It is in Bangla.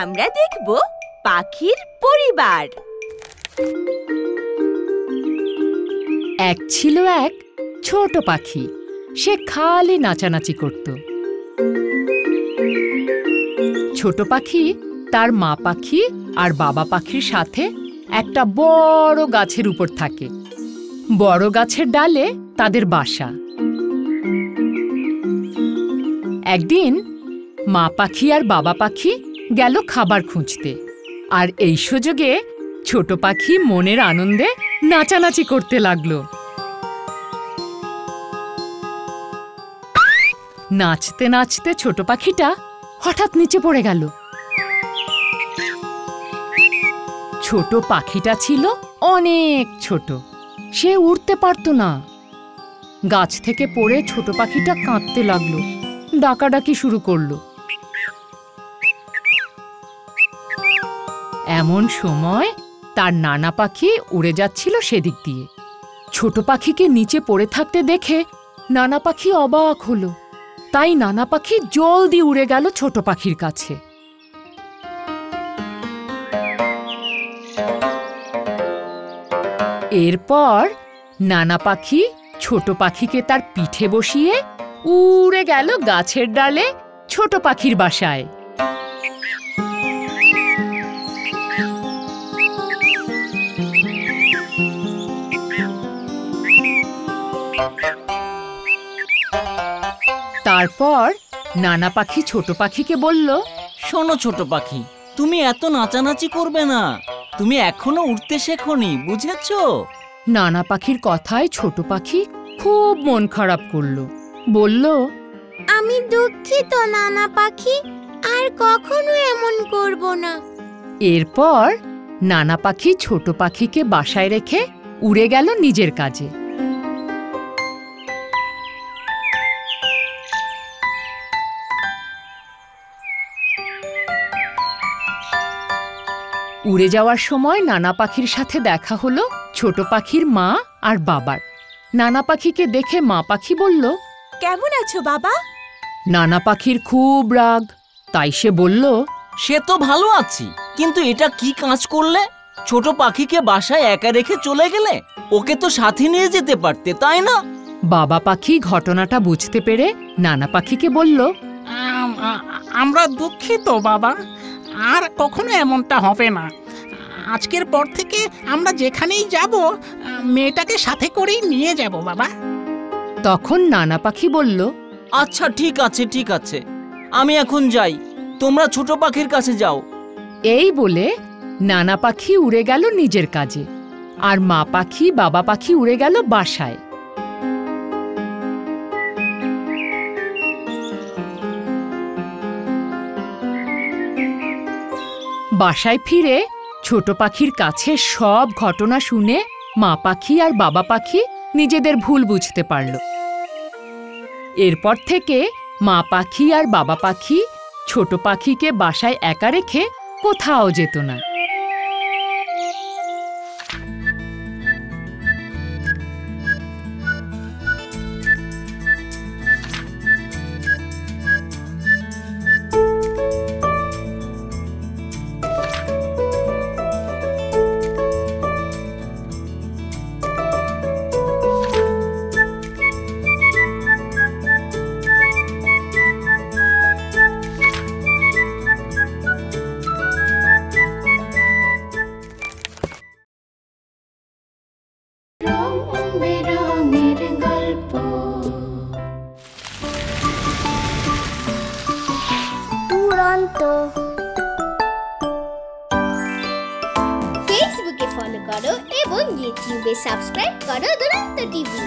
আমরা দেখব পাখির পরিবার। এক ছিল এক ছোট পাখি। সে খালি নাচানাচি করত। ছোট পাখি তার মা পাখি আর বাবা পাখির সাথে একটা বড় গাছের উপর থাকে। বড় গাছের ডালে তাদের বাসা। একদিন মা পাখি আর বাবা পাখি গেল খাবার খুঁজতে, আর এই সুযোগে ছোট পাখি মনের আনন্দে নাচানাচি করতে লাগলো। নাচতে নাচতে ছোট পাখিটা হঠাৎ নিচে পড়ে গেল। ছোট পাখিটা ছিল অনেক ছোট, সে উড়তে পারত না। গাছ থেকে পড়ে ছোট পাখিটা কাঁদতে লাগলো, ডাকাডাকি শুরু করলো। এমন সময় তার নানা পাখি উড়ে যাচ্ছিল সেদিক দিয়ে। ছোট পাখিকে নিচে পড়ে থাকতে দেখে নানা পাখি অবাক হলো। তাই নানা পাখি জলদি উড়ে গেল ছোট পাখির কাছে। এরপর নানা পাখি ছোট পাখিকে তার পিঠে বসিয়ে উড়ে গেল গাছের ডালে ছোট পাখির বাসায়। তারপর নানা পাখি ছোট পাখিকে বলল, শোনো ছোট পাখি, তুমি এত নাচানাচি করবে না। তুমি এখনো উঠতে শেখোনি, বুঝেছো? নানা পাখির কথায় ছোট পাখি খুব মন খারাপ করলো। বলল, আমি দুঃখিত নানা পাখি, আর কখনো এমন করব না। এরপর নানা পাখি ছোট পাখিকে বাসায় রেখে উড়ে গেল নিজের কাজে। উড়ে যাওয়ার সময় নানা পাখির সাথে দেখা হলো ছোট পাখির মা আর বাবার। নানা পাখিকে দেখে মা পাখি বলল, কেমন আছো বাবা? নানা পাখির খুব রাগ, তাই সে বলল, সে তো ভালো আছি, কিন্তু এটা কি কাজ করলে? ছোট পাখিকে বাসায় একা রেখে চলে গেলে। ওকে তো সাথে নিয়ে যেতে পারতে, তাই না? বাবা পাখি ঘটনাটা বুঝতে পেরে নানা পাখিকে বলল, আমরা দুঃখিত বাবা, আর কখনো এমনটা হবে না। আজকের পর থেকে আমরা যেখানেই যাব মেয়েটাকে সাথে করেই নিয়ে যাব বাবা। তখন নানা পাখি বলল, আচ্ছা ঠিক আছে ঠিক আছে, আমি এখন যাই, তোমরা ছোট পাখির কাছে যাও। এই বলে নানা পাখি উড়ে গেল নিজের কাজে, আর মা পাখি বাবা পাখি উড়ে গেল বাসায়। বাসায় ফিরে ছোট পাখির কাছে সব ঘটনা শুনে মা পাখি আর বাবা পাখি নিজেদের ভুল বুঝতে পারল। এরপর থেকে মা পাখি আর বাবা পাখি ছোট পাখিকে বাসায় একা রেখে কোথাও যেত না। ফেসবুকে ফলো করো এবং ইউটিউবে সাবস্ক্রাইব করো দুরন্ত টিভি।